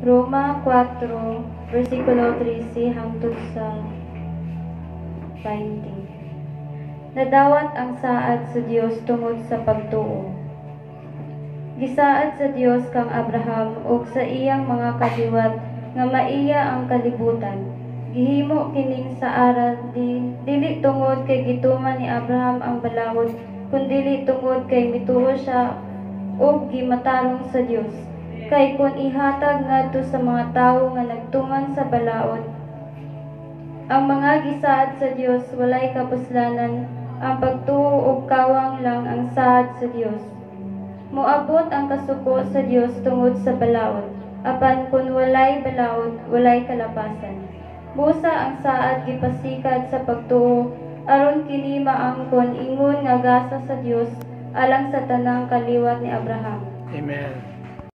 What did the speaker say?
Roma 4, versikulo 13 hangtod sa 20. Nadawat ang saad sa Dios tungod sa pagtuo. Gisaad sa Dios kang Abraham ug sa iyang mga kaliwat nga maiya ang kalibutan. Gihimo kining sa aral dili tungod kay gituman ni Abraham ang balawod, kundi tungod kay mituo siya ug gimatarong sa Dios. Kay kun ihatag ngadto sa mga tawo nga nagtuman sa balaod, ang mga gisaad sa Dios walay kapuslanan, ang pagtuo ug kawang lang ang saad sa Dios. Moabot ang kasuko sa Dios tungod sa balaod, apan kun walay balaod, walay kalapasan. Busa ang saad gipasikad sa pagtuo, aron kini maangkon ingon nga gasa sa Dios alang sa tanang kaliwat ni Abraham. Amen.